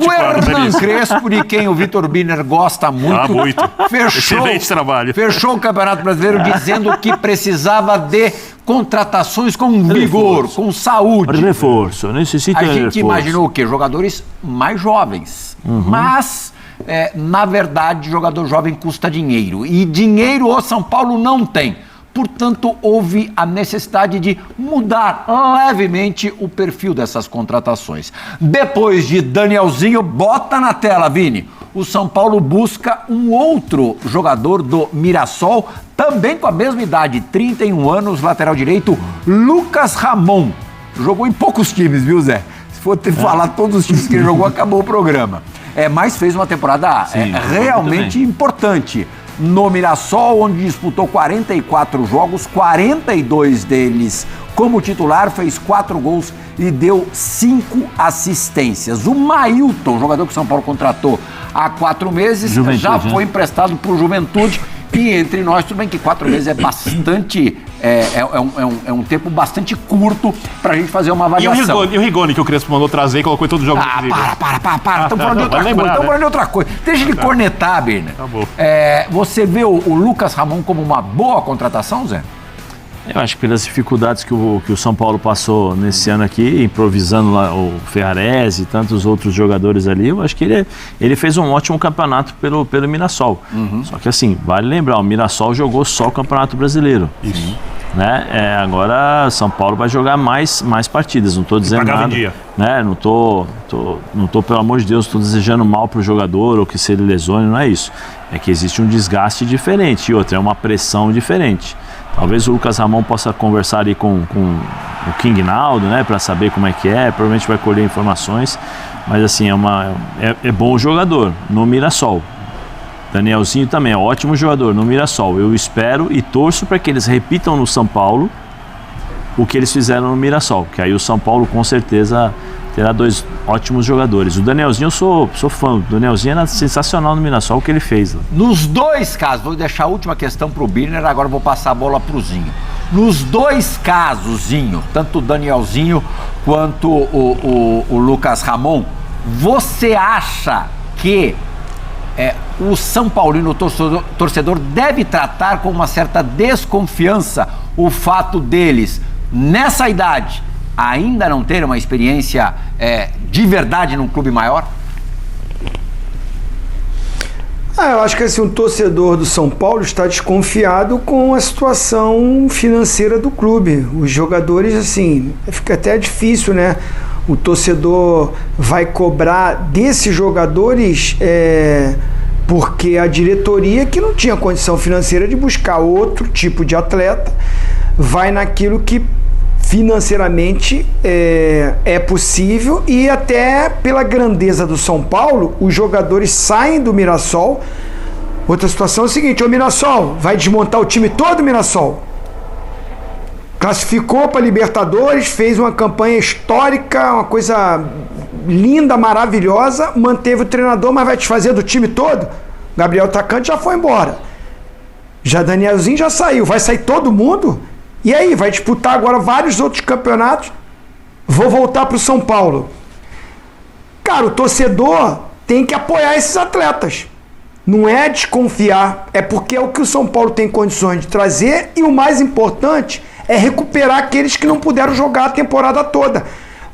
O Hernan Crespo, de quem o Vitor Birner gosta muito, Excelente trabalho. Fechou o Campeonato Brasileiro dizendo que precisava de contratações com vigor, com saúde. Reforço, necessita A de gente reforço. imaginou o quê? Jogadores mais jovens. Mas, na verdade, jogador jovem custa dinheiro. E dinheiro o São Paulo não tem. Portanto, houve a necessidade de mudar levemente o perfil dessas contratações. Depois de Danielzinho, bota na tela, Vini. O São Paulo busca um outro jogador do Mirassol, também com a mesma idade, 31 anos, lateral direito, Lucas Ramon. Jogou em poucos times, viu, Zé? Se for falar todos os times que ele jogou, acabou o programa. Mas fez uma temporada realmente importante no Mirassol, onde disputou 44 jogos, 42 deles como titular, fez 4 gols e deu 5 assistências. O Mailton, jogador que o São Paulo contratou há 4 meses, já foi emprestado por Juventude. E entre nós, tudo bem que 4 meses é bastante... É um tempo bastante curto pra gente fazer uma avaliação. E o Rigoni, que o Crespo mandou trazer e colocou em todo o jogo. Para. Estamos falando de outra coisa. Deixa de cornetar, Birner. Tá bom. Você vê o Lucas Ramon como uma boa contratação, Zé? Eu acho que pelas dificuldades que o São Paulo passou nesse ano aqui, improvisando lá o Ferrarese e tantos outros jogadores ali, eu acho que ele fez um ótimo campeonato pelo Mirassol. Só que assim, vale lembrar, o Mirassol jogou só o Campeonato Brasileiro. Isso. Né? Agora São Paulo vai jogar mais partidas, não estou dizendo nada. Né? Não tô, pelo amor de Deus, estou desejando mal para o jogador ou que se ele lesione, não é isso. É que existe um desgaste diferente e outra, é uma pressão diferente. Talvez o Lucas Ramon possa conversar ali com o King Naldo, né, para saber como é que é, provavelmente vai colher informações, mas assim, é bom jogador no Mirassol. Danielzinho também é ótimo jogador no Mirassol. Eu espero e torço para que eles repitam no São Paulo o que eles fizeram no Mirassol, que aí o São Paulo com certeza terá 2 ótimos jogadores. O Danielzinho, eu sou fã. O Danielzinho era sensacional no Mirassol, o que ele fez. Nos 2 casos, vou deixar a última questão pro Birner, agora vou passar a bola pro Zinho. Nos 2 casos, Zinho, tanto o Danielzinho quanto o Lucas Ramon, você acha que o São Paulino, o torcedor, deve tratar com uma certa desconfiança o fato deles, nessa idade, ainda não ter uma experiência de verdade num clube maior? Eu acho que assim, o torcedor do São Paulo está desconfiado com a situação financeira do clube. Os jogadores, assim, fica até difícil, né? O torcedor vai cobrar desses jogadores porque a diretoria, que não tinha condição financeira de buscar outro tipo de atleta, vai naquilo que financeiramente é possível, e até pela grandeza do São Paulo, os jogadores saem do Mirassol. Outra situação é o seguinte: o Mirassol vai desmontar o time todo. O Mirassol classificou para Libertadores, fez uma campanha histórica, uma coisa linda, maravilhosa, manteve o treinador, mas vai desfazer do time todo. Gabriel Tacante já foi embora, já Danielzinho já saiu, vai sair todo mundo. E aí, vai disputar agora vários outros campeonatos. Vou voltar para o São Paulo. Cara, o torcedor tem que apoiar esses atletas. Não é desconfiar, é porque é o que o São Paulo tem condições de trazer, e o mais importante é recuperar aqueles que não puderam jogar a temporada toda.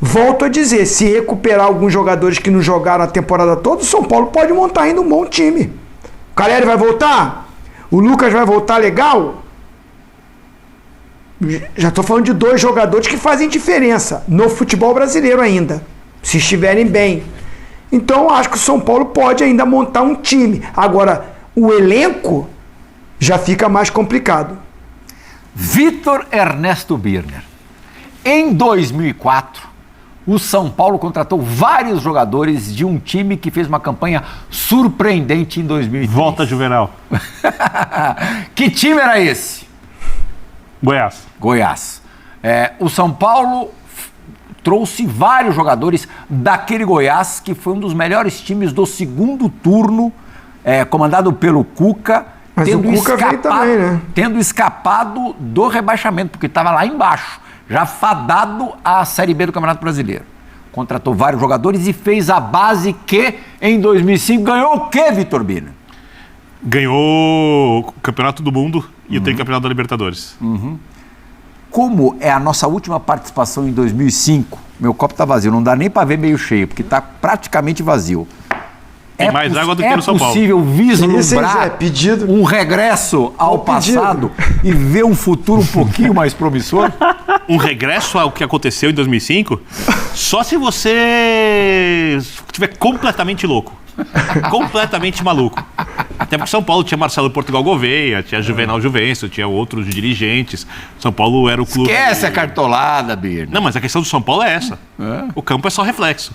Volto a dizer, se recuperar alguns jogadores que não jogaram a temporada toda, o São Paulo pode montar ainda um bom time. O Caleri vai voltar? O Lucas vai voltar legal? Já estou falando de 2 jogadores que fazem diferença no futebol brasileiro ainda, se estiverem bem. Então acho que o São Paulo pode ainda montar um time. Agora, o elenco já fica mais complicado. Vitor Ernesto Birner. Em 2004, o São Paulo contratou vários jogadores de um time que fez uma campanha surpreendente em 2003. Volta, Juvenal. Que time era esse? Goiás. O São Paulo trouxe vários jogadores daquele Goiás, que foi um dos melhores times do segundo turno, comandado pelo Cuca. Mas o Cuca veio também, né? Tendo escapado do rebaixamento, porque estava lá embaixo, já fadado à Série B do Campeonato Brasileiro. contratou vários jogadores e fez a base que, em 2005, ganhou o quê, Vitor Birner? Ganhou o Campeonato do Mundo e o Tricampeonato da Libertadores. Como é a nossa última participação em 2005, meu copo está vazio, não dá nem para ver meio cheio, porque está praticamente vazio. Tem mais água do que no São Paulo. É possível vislumbrar um regresso ao passado e ver um futuro um pouquinho mais promissor? Um regresso ao que aconteceu em 2005? Só se você estiver completamente louco. Completamente maluco. Até porque São Paulo tinha Marcelo Portugal Gouveia, tinha Juvenal Juvencio, tinha outros dirigentes. São Paulo era o clube... Esquece a cartolada, Birner. Não, mas a questão do São Paulo é essa. O campo é só reflexo.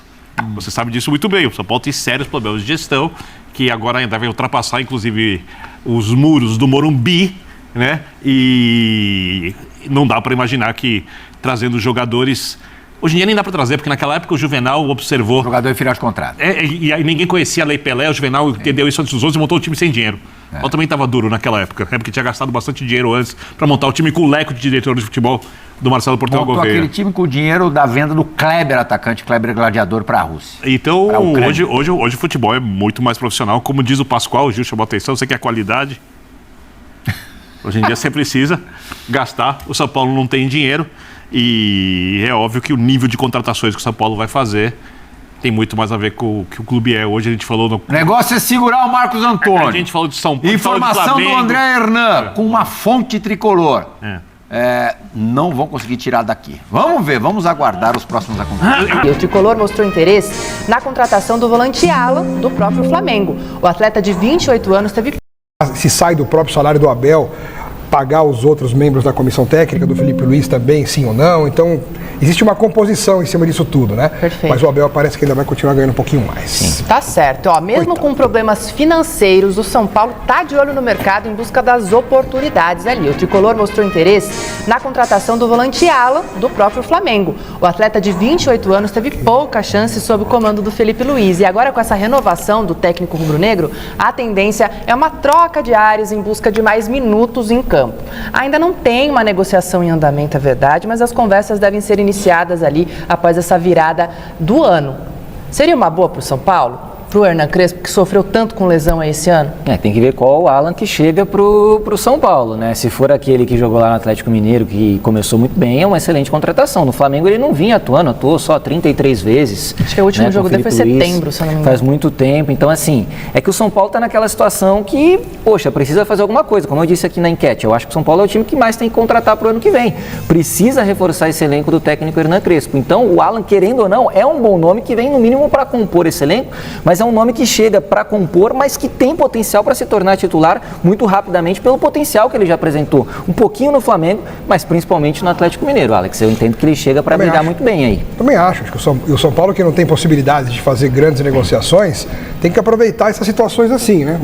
Você sabe disso muito bem. O São Paulo tem sérios problemas de gestão, que agora devem ultrapassar, inclusive, os muros do Morumbi, né? E não dá para imaginar que trazendo jogadores... Hoje em dia nem dá para trazer, porque naquela época o Juvenal observou... Jogador em final de contrato. E aí ninguém conhecia a Lei Pelé, o Juvenal entendeu isso antes dos outros e montou o time sem dinheiro. O também estava duro naquela época, né? Porque tinha gastado bastante dinheiro antes para montar o time com o leco de diretor de futebol do Marcelo Portugal Montou Gouveia. Aquele time com o dinheiro da venda do Kleber, atacante, Kleber Gladiador, para a Rússia. Então, hoje o futebol é muito mais profissional. Como diz o Pascoal, o Gil chamou a atenção, você quer qualidade? Hoje em dia você precisa gastar. O São Paulo não tem dinheiro e é óbvio que o nível de contratações que o São Paulo vai fazer tem muito mais a ver com o que o clube é. Hoje a gente falou... O negócio é segurar o Marcos Antônio. A gente falou de São Paulo. Informação do André Hernan, com uma fonte tricolor. Não vão conseguir tirar daqui. Vamos ver, vamos aguardar os próximos acontecimentos. E o tricolor mostrou interesse na contratação do volante Alan, do próprio Flamengo. O atleta de 28 anos teve... Se sai do próprio salário do Abel, pagar os outros membros da comissão técnica, do Felipe Luiz também, sim ou não. Então, existe uma composição em cima disso tudo, né? Perfeito. Mas o Abel parece que ainda vai continuar ganhando um pouquinho mais. Sim. Tá certo. Mesmo com problemas financeiros, o São Paulo tá de olho no mercado em busca das oportunidades ali. O tricolor mostrou interesse na contratação do volante Alan, do próprio Flamengo. O atleta de 28 anos teve pouca chance sob o comando do Felipe Luiz. E agora, com essa renovação do técnico rubro-negro, a tendência é uma troca de ares em busca de mais minutos em campo. Ainda não tem uma negociação em andamento, é verdade, mas as conversas devem ser iniciadas ali após essa virada do ano. Seria uma boa para o São Paulo? Para o Hernan Crespo, que sofreu tanto com lesão aí esse ano? Tem que ver qual o Alan que chega pro São Paulo, né? Se for aquele que jogou lá no Atlético Mineiro, que começou muito bem, é uma excelente contratação. No Flamengo ele não vinha atuou só 33 vezes. Acho que o último jogo dele foi setembro, se eu não me engano. Faz muito tempo, então assim, é que o São Paulo está naquela situação que, precisa fazer alguma coisa. Como eu disse aqui na enquete, eu acho que o São Paulo é o time que mais tem que contratar pro ano que vem. Precisa reforçar esse elenco do técnico Hernan Crespo. Então o Alan, querendo ou não, é um bom nome que vem no mínimo para compor esse elenco, mas é um nome que chega para compor, mas que tem potencial para se tornar titular muito rapidamente pelo potencial que ele já apresentou. Um pouquinho no Flamengo, mas principalmente no Atlético Mineiro, Alex. Eu entendo que ele chega para brigar muito bem aí. Também acho que o São Paulo, que não tem possibilidade de fazer grandes negociações, tem que aproveitar essas situações assim, né?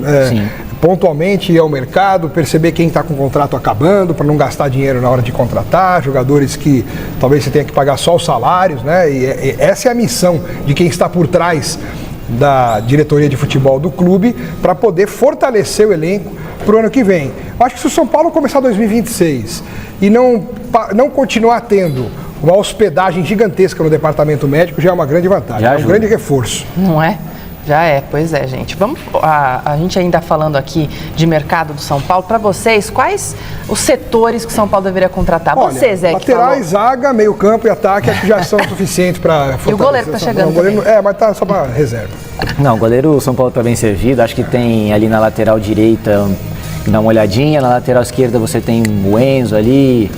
Pontualmente ir ao mercado, perceber quem está com o contrato acabando, para não gastar dinheiro na hora de contratar, jogadores que talvez você tenha que pagar só os salários, né? E essa é a missão de quem está por trás da diretoria de futebol do clube, para poder fortalecer o elenco para o ano que vem. Eu acho que se o São Paulo começar 2026 e não continuar tendo uma hospedagem gigantesca no departamento médico, já é uma grande vantagem, é um grande reforço. Não é? Já é, pois é, gente. Vamos, a gente ainda falando aqui de mercado do São Paulo, para vocês, quais os setores que o São Paulo deveria contratar? Olha, você, Zé, que laterais, zaga, meio campo e ataque, acho que já são suficientes para... E o goleiro está chegando mas tá só para reserva. Não, o goleiro São Paulo está bem servido, acho que tem ali na lateral direita, dá uma olhadinha, na lateral esquerda você tem o Enzo ali,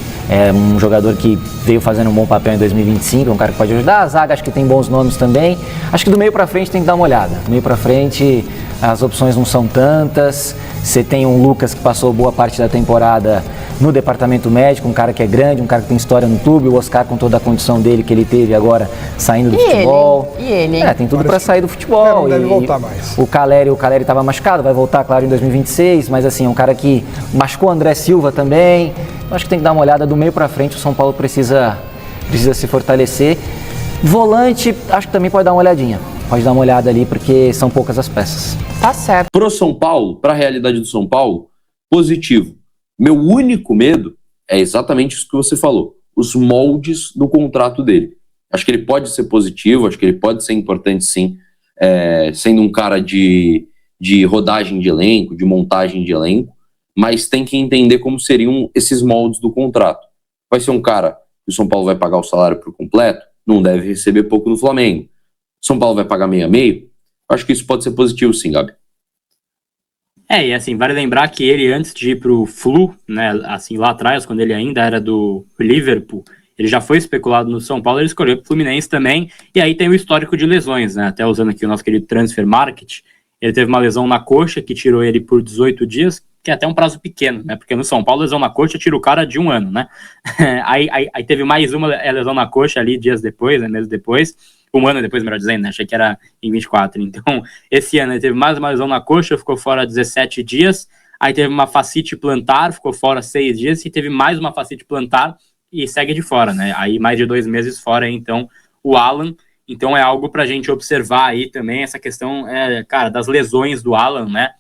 um jogador que veio fazendo um bom papel em 2025, é um cara que pode ajudar. A zaga acho que tem bons nomes também. Acho que do meio para frente tem que dar uma olhada. Do meio para frente as opções não são tantas. Você tem um Lucas que passou boa parte da temporada no departamento médico, um cara que é grande, um cara que tem história no clube, o Oscar com toda a condição dele que ele teve agora saindo do futebol. E ele, hein? Tem tudo para sair do futebol. Não deve voltar mais. O Caleri estava machucado, vai voltar, claro, em 2026, mas assim, é um cara que machucou o André Silva também. Acho que tem que dar uma olhada do meio para frente, o São Paulo precisa se fortalecer. Volante, acho que também pode dar uma olhadinha. Pode dar uma olhada ali, porque são poucas as peças. Tá certo. Pro São Paulo, para a realidade do São Paulo, positivo. Meu único medo é exatamente isso que você falou, os moldes do contrato dele. Acho que ele pode ser positivo, acho que ele pode ser importante sim, sendo um cara de rodagem de elenco, de montagem de elenco, mas tem que entender como seriam esses moldes do contrato. Vai ser um cara que o São Paulo vai pagar o salário por completo? Não deve receber pouco no Flamengo. São Paulo vai pagar meio a meio? Acho que isso pode ser positivo sim, Gabi. E assim, vale lembrar que ele, antes de ir pro Flu, né, assim, lá atrás, quando ele ainda era do Liverpool, ele já foi especulado no São Paulo, ele escolheu o Fluminense também, e aí tem o histórico de lesões, né, até usando aqui o nosso querido Transfer Market, ele teve uma lesão na coxa, que tirou ele por 18 dias, que é até um prazo pequeno, né, porque no São Paulo, lesão na coxa tira o cara de 1 ano, né, aí teve mais uma lesão na coxa ali, dias depois, né, meses depois, 1 ano depois, melhor dizendo, né? Achei que era em 24. Então, esse ano ele teve mais uma lesão na coxa, ficou fora 17 dias. Aí teve uma fascite plantar, ficou fora 6 dias. E teve mais uma fascite plantar e segue de fora, né? Aí mais de 2 meses fora, então, o Alan. Então, é algo pra gente observar aí também, essa questão, cara, das lesões do Alan, né?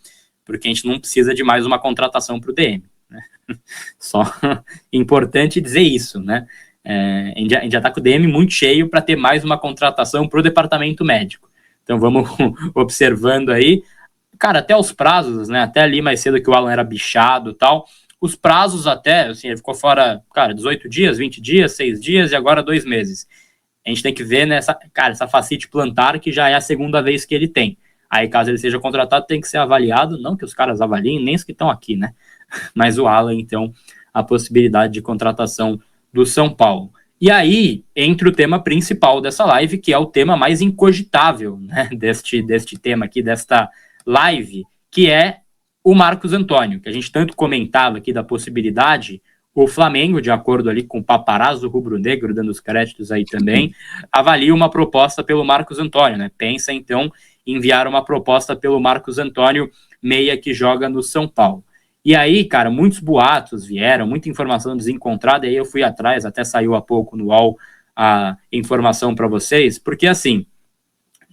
Porque a gente não precisa de mais uma contratação pro DM, né? Só importante dizer isso, né? A gente já tá com o DM muito cheio para ter mais uma contratação para o departamento médico. Então vamos observando aí. Cara, até os prazos, né? Até ali mais cedo que o Alan era bichado e tal. Os prazos até, assim, ele ficou fora, cara, 18 dias, 20 dias, 6 dias e agora 2 meses. A gente tem que ver nessa, cara, essa fascite plantar que já é a segunda vez que ele tem. Aí caso ele seja contratado tem que ser avaliado, não que os caras avaliem, nem os que estão aqui, né? Mas o Alan, então, a possibilidade de contratação do São Paulo. E aí entra o tema principal dessa live, que é o tema mais incogitável, né, deste tema aqui, desta live, que é o Marcos Antônio, que a gente tanto comentava aqui da possibilidade. O Flamengo, de acordo ali com o paparazzo rubro-negro, dando os créditos aí também, avalia uma proposta pelo Marcos Antônio, né? Pensa, então, em enviar uma proposta pelo Marcos Antônio, meia que joga no São Paulo. E aí, cara, muitos boatos vieram, muita informação desencontrada, e aí eu fui atrás, até saiu há pouco no UOL a informação para vocês, porque assim,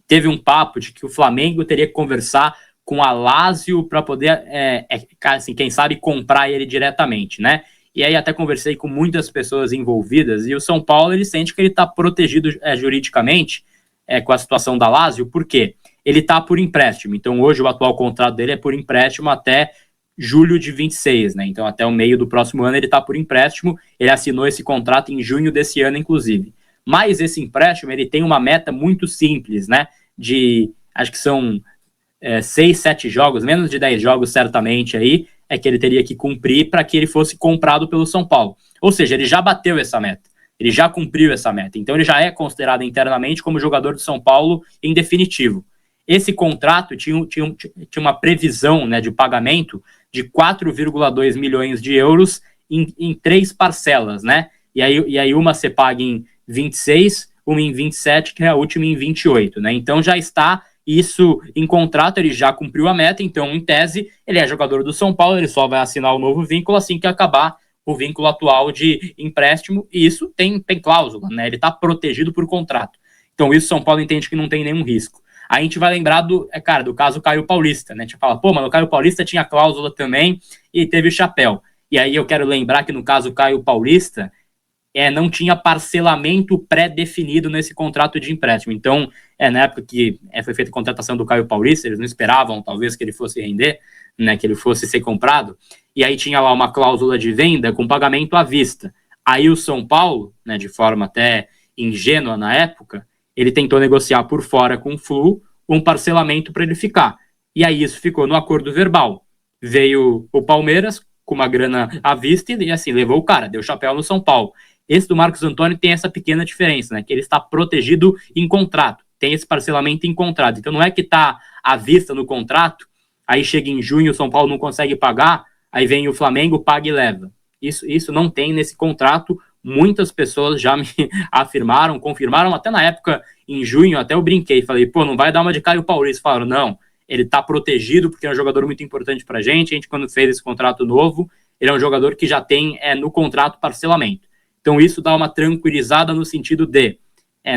teve um papo de que o Flamengo teria que conversar com a Lazio para poder, assim, quem sabe, comprar ele diretamente, né? E aí até conversei com muitas pessoas envolvidas, e o São Paulo, ele sente que ele está protegido juridicamente com a situação da Lazio, por quê? Ele está por empréstimo, então hoje o atual contrato dele é por empréstimo até julho de 26, né? Então até o meio do próximo ano ele está por empréstimo, ele assinou esse contrato em junho desse ano, inclusive. Mas esse empréstimo, ele tem uma meta muito simples, né? Acho que são 6, 7 jogos, menos de 10 jogos certamente aí, que ele teria que cumprir para que ele fosse comprado pelo São Paulo. Ou seja, ele já bateu essa meta, ele já cumpriu essa meta, então ele já é considerado internamente como jogador do São Paulo em definitivo. Esse contrato tinha uma previsão, né, de pagamento de 4,2 milhões de euros em 3 parcelas, né? E aí uma você paga em 26, uma em 27, que é a última em 28, né? Então já está isso em contrato, ele já cumpriu a meta, então em tese ele é jogador do São Paulo, ele só vai assinar o novo vínculo assim que acabar o vínculo atual de empréstimo, e isso tem cláusula, né? Ele está protegido por contrato. Então isso o São Paulo entende que não tem nenhum risco. Aí a gente vai lembrar do caso Caio Paulista, né? A gente fala, mas o Caio Paulista tinha cláusula também e teve o chapéu. E aí eu quero lembrar que no caso Caio Paulista, não tinha parcelamento pré-definido nesse contrato de empréstimo. Então, na época que foi feita a contratação do Caio Paulista, eles não esperavam, talvez, que ele fosse render, né? Que ele fosse ser comprado. E aí tinha lá uma cláusula de venda com pagamento à vista. Aí o São Paulo, né, de forma até ingênua na época, ele tentou negociar por fora com o Flu um parcelamento para ele ficar. E aí isso ficou no acordo verbal. Veio o Palmeiras com uma grana à vista e assim, levou o cara, deu chapéu no São Paulo. Esse do Marcos Antônio tem essa pequena diferença, né? Que ele está protegido em contrato, tem esse parcelamento em contrato. Então não é que está à vista no contrato, aí chega em junho, o São Paulo não consegue pagar, aí vem o Flamengo, paga e leva. Isso não tem nesse contrato. Muitas pessoas já me afirmaram, confirmaram, até na época, em junho, até eu brinquei, falei, não vai dar uma de Caio Paulista. Falaram, não, ele tá protegido porque é um jogador muito importante pra gente. A gente, quando fez esse contrato novo, ele é um jogador que já tem no contrato parcelamento. Então isso dá uma tranquilizada no sentido de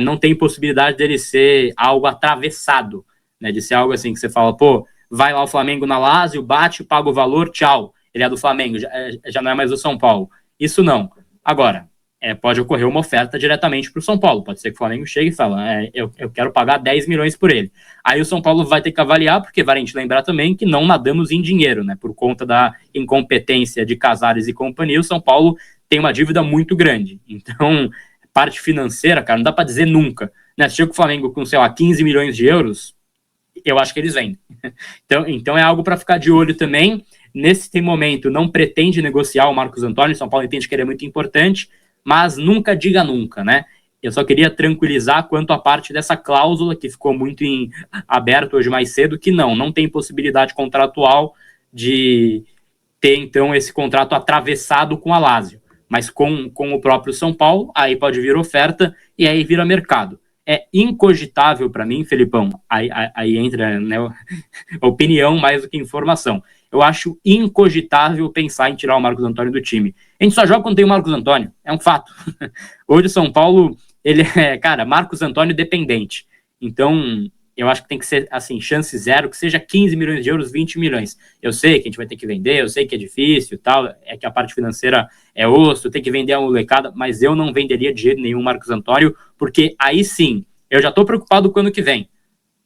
não tem possibilidade dele ser algo atravessado, né? De ser algo assim que você fala, vai lá o Flamengo na Lazio, bate, paga o valor, tchau. Ele é do Flamengo, já não é mais do São Paulo. Isso não. Agora, pode ocorrer uma oferta diretamente para o São Paulo. Pode ser que o Flamengo chegue e fale, eu quero pagar 10 milhões por ele. Aí o São Paulo vai ter que avaliar, porque vale a gente lembrar também que não nadamos em dinheiro, né? Por conta da incompetência de Casares e companhia, o São Paulo tem uma dívida muito grande. Então, parte financeira, cara, não dá para dizer nunca. Né? Se chega o Flamengo com, sei lá, 15 milhões de euros, eu acho que eles vendem. Então é algo para ficar de olho também. Nesse momento, não pretende negociar o Marcos Antônio, o São Paulo entende que ele é muito importante, mas nunca diga nunca, né? Eu só queria tranquilizar quanto à parte dessa cláusula, que ficou muito em aberto hoje mais cedo, que não tem possibilidade contratual de ter, então, esse contrato atravessado com a Lazio. Mas com o próprio São Paulo, aí pode vir oferta e aí vira mercado. É incogitável para mim, Felipão, aí entra, né, opinião mais do que informação. Eu acho incogitável pensar em tirar o Marcos Antônio do time. A gente só joga quando tem o Marcos Antônio, é um fato. Hoje o São Paulo, ele é, cara, Marcos Antônio dependente. Então, eu acho que tem que ser, assim, chance zero, que seja 15 milhões de euros, 20 milhões. Eu sei que a gente vai ter que vender, eu sei que é difícil e tal, é que a parte financeira é osso, tem que vender a molecada, mas eu não venderia de jeito nenhum o Marcos Antônio, porque aí sim, eu já tô preocupado com o ano que vem.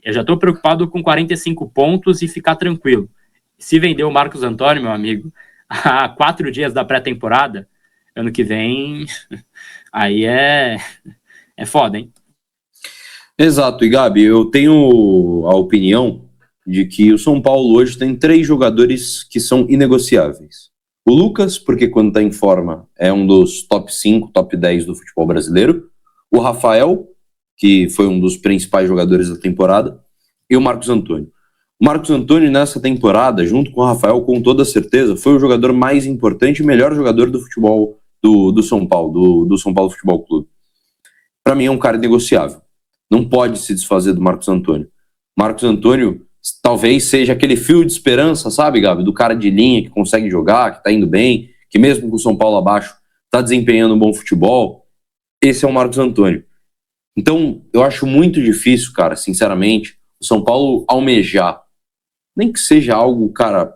Eu já tô preocupado com 45 pontos e ficar tranquilo. Se vender o Marcos Antônio, meu amigo, há 4 dias da pré-temporada, ano que vem, aí é foda, hein? Exato, e Gabi, eu tenho a opinião de que o São Paulo hoje tem 3 jogadores que são inegociáveis. O Lucas, porque quando está em forma é um dos top 5, top 10 do futebol brasileiro. O Rafael, que foi um dos principais jogadores da temporada. E o Marcos Antônio. O Marcos Antônio, nessa temporada, junto com o Rafael, com toda certeza, foi o jogador mais importante e melhor jogador do futebol do São Paulo, do São Paulo Futebol Clube. Para mim é um cara negociável. Não pode se desfazer do Marcos Antônio. Marcos Antônio talvez seja aquele fio de esperança, sabe, Gabi? Do cara de linha que consegue jogar, que tá indo bem, que mesmo com o São Paulo abaixo, tá desempenhando um bom futebol. Esse é o Marcos Antônio. Então, eu acho muito difícil, cara, sinceramente, o São Paulo almejar, nem que seja algo, cara,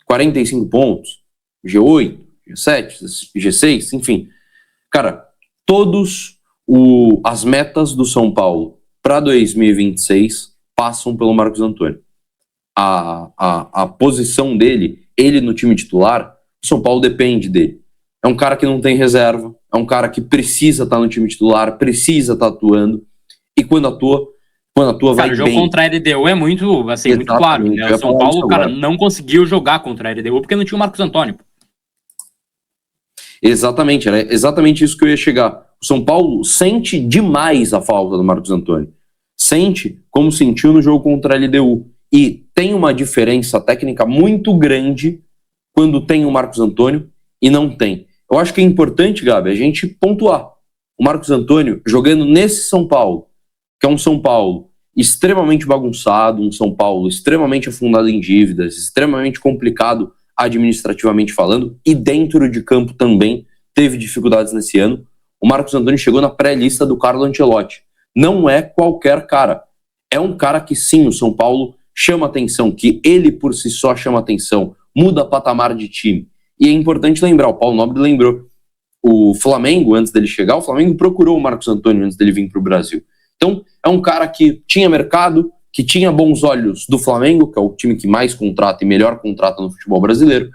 45 pontos, G8, G7, G6, enfim. Cara, as metas do São Paulo para 2026 passam pelo Marcos Antônio. A posição dele, ele no time titular, o São Paulo depende dele. É um cara que não tem reserva, é um cara que precisa estar no time titular, precisa estar atuando, e quando atua vai bem. O jogo contra a LDU é muito, assim, muito claro, né? O São Paulo, cara, não conseguiu jogar contra a LDU porque não tinha o Marcos Antônio. Exatamente, era exatamente isso que eu ia chegar. O São Paulo sente demais a falta do Marcos Antônio. Sente como sentiu no jogo contra a LDU. E tem uma diferença técnica muito grande quando tem o Marcos Antônio e não tem. Eu acho que é importante, Gabi, a gente pontuar. O Marcos Antônio jogando nesse São Paulo, que é um São Paulo extremamente bagunçado, um São Paulo extremamente afundado em dívidas, extremamente complicado administrativamente falando, e dentro de campo também teve dificuldades nesse ano. O Marcos Antônio chegou na pré-lista do Carlo Ancelotti. Não é qualquer cara. É um cara que sim, o São Paulo chama atenção, que ele por si só chama atenção, muda patamar de time. E é importante lembrar, o Paulo Nobre lembrou, o Flamengo, antes dele chegar, o Flamengo procurou o Marcos Antônio antes dele vir para o Brasil. Então, é um cara que tinha mercado, que tinha bons olhos do Flamengo, que é o time que mais contrata e melhor contrata no futebol brasileiro.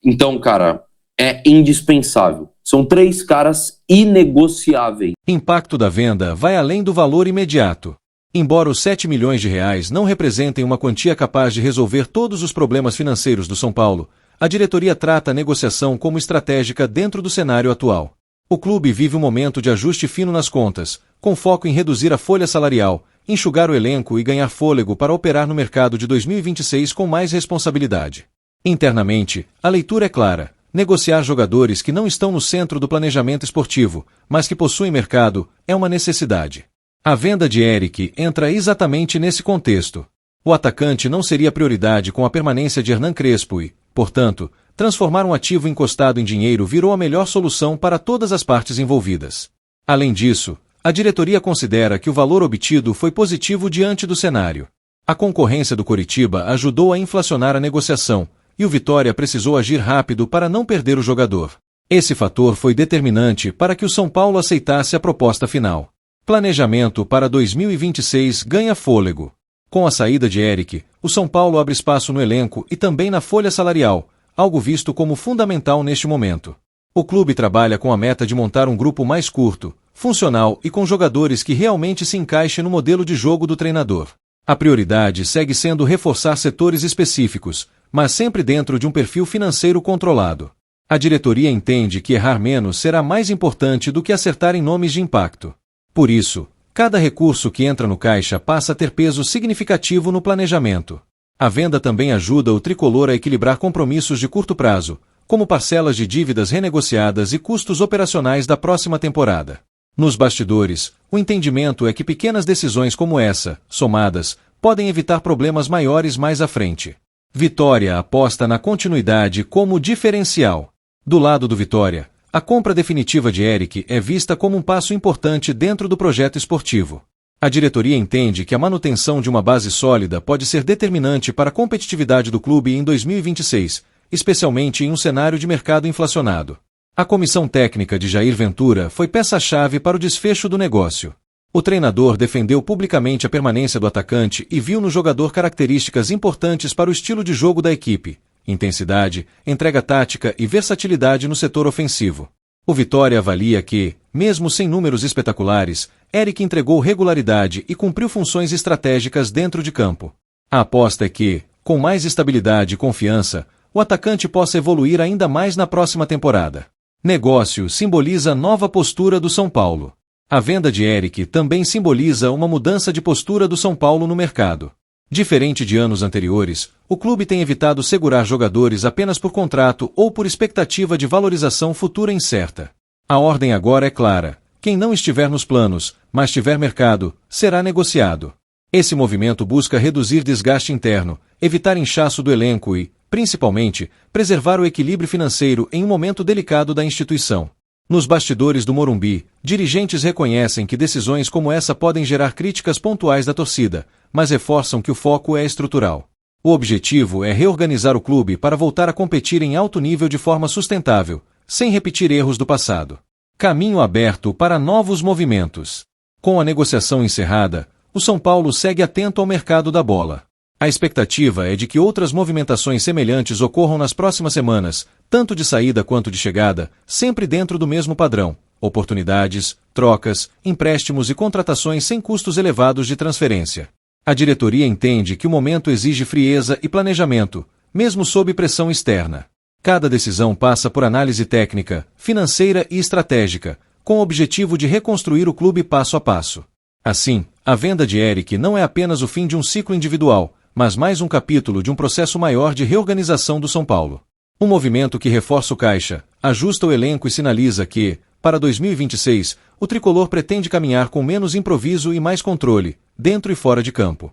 Então, cara, é indispensável. São 3 caras inegociáveis. Impacto da venda vai além do valor imediato. Embora os 7 milhões de reais não representem uma quantia capaz de resolver todos os problemas financeiros do São Paulo, a diretoria trata a negociação como estratégica dentro do cenário atual. O clube vive um momento de ajuste fino nas contas, com foco em reduzir a folha salarial, enxugar o elenco e ganhar fôlego para operar no mercado de 2026 com mais responsabilidade. Internamente, a leitura é clara: negociar jogadores que não estão no centro do planejamento esportivo, mas que possuem mercado, é uma necessidade. A venda de Eric entra exatamente nesse contexto. O atacante não seria prioridade com a permanência de Hernan Crespo e, portanto, transformar um ativo encostado em dinheiro virou a melhor solução para todas as partes envolvidas. Além disso, a diretoria considera que o valor obtido foi positivo diante do cenário. A concorrência do Coritiba ajudou a inflacionar a negociação, e o Vitória precisou agir rápido para não perder o jogador. Esse fator foi determinante para que o São Paulo aceitasse a proposta final. Planejamento para 2026 ganha fôlego. Com a saída de Eric, o São Paulo abre espaço no elenco e também na folha salarial, algo visto como fundamental neste momento. O clube trabalha com a meta de montar um grupo mais curto, funcional e com jogadores que realmente se encaixem no modelo de jogo do treinador. A prioridade segue sendo reforçar setores específicos, mas sempre dentro de um perfil financeiro controlado. A diretoria entende que errar menos será mais importante do que acertar em nomes de impacto. Por isso, cada recurso que entra no caixa passa a ter peso significativo no planejamento. A venda também ajuda o tricolor a equilibrar compromissos de curto prazo, como parcelas de dívidas renegociadas e custos operacionais da próxima temporada. Nos bastidores, o entendimento é que pequenas decisões como essa, somadas, podem evitar problemas maiores mais à frente. Vitória aposta na continuidade como diferencial. Do lado do Vitória, a compra definitiva de Eric é vista como um passo importante dentro do projeto esportivo. A diretoria entende que a manutenção de uma base sólida pode ser determinante para a competitividade do clube em 2026, especialmente em um cenário de mercado inflacionado. A comissão técnica de Jair Ventura foi peça-chave para o desfecho do negócio. O treinador defendeu publicamente a permanência do atacante e viu no jogador características importantes para o estilo de jogo da equipe: intensidade, entrega tática e versatilidade no setor ofensivo. O Vitória avalia que, mesmo sem números espetaculares, Eric entregou regularidade e cumpriu funções estratégicas dentro de campo. A aposta é que, com mais estabilidade e confiança, o atacante possa evoluir ainda mais na próxima temporada. Negócio simboliza nova postura do São Paulo. A venda de Eric também simboliza uma mudança de postura do São Paulo no mercado. Diferente de anos anteriores, o clube tem evitado segurar jogadores apenas por contrato ou por expectativa de valorização futura incerta. A ordem agora é clara: quem não estiver nos planos, mas tiver mercado, será negociado. Esse movimento busca reduzir desgaste interno, evitar inchaço do elenco e, principalmente, preservar o equilíbrio financeiro em um momento delicado da instituição. Nos bastidores do Morumbi, dirigentes reconhecem que decisões como essa podem gerar críticas pontuais da torcida, mas reforçam que o foco é estrutural. O objetivo é reorganizar o clube para voltar a competir em alto nível de forma sustentável, sem repetir erros do passado. Caminho aberto para novos movimentos. Com a negociação encerrada, o São Paulo segue atento ao mercado da bola. A expectativa é de que outras movimentações semelhantes ocorram nas próximas semanas, tanto de saída quanto de chegada, sempre dentro do mesmo padrão: oportunidades, trocas, empréstimos e contratações sem custos elevados de transferência. A diretoria entende que o momento exige frieza e planejamento, mesmo sob pressão externa. Cada decisão passa por análise técnica, financeira e estratégica, com o objetivo de reconstruir o clube passo a passo. Assim, a venda de Eric não é apenas o fim de um ciclo individual, mas mais um capítulo de um processo maior de reorganização do São Paulo. Um movimento que reforça o caixa, ajusta o elenco e sinaliza que, para 2026, o tricolor pretende caminhar com menos improviso e mais controle, dentro e fora de campo.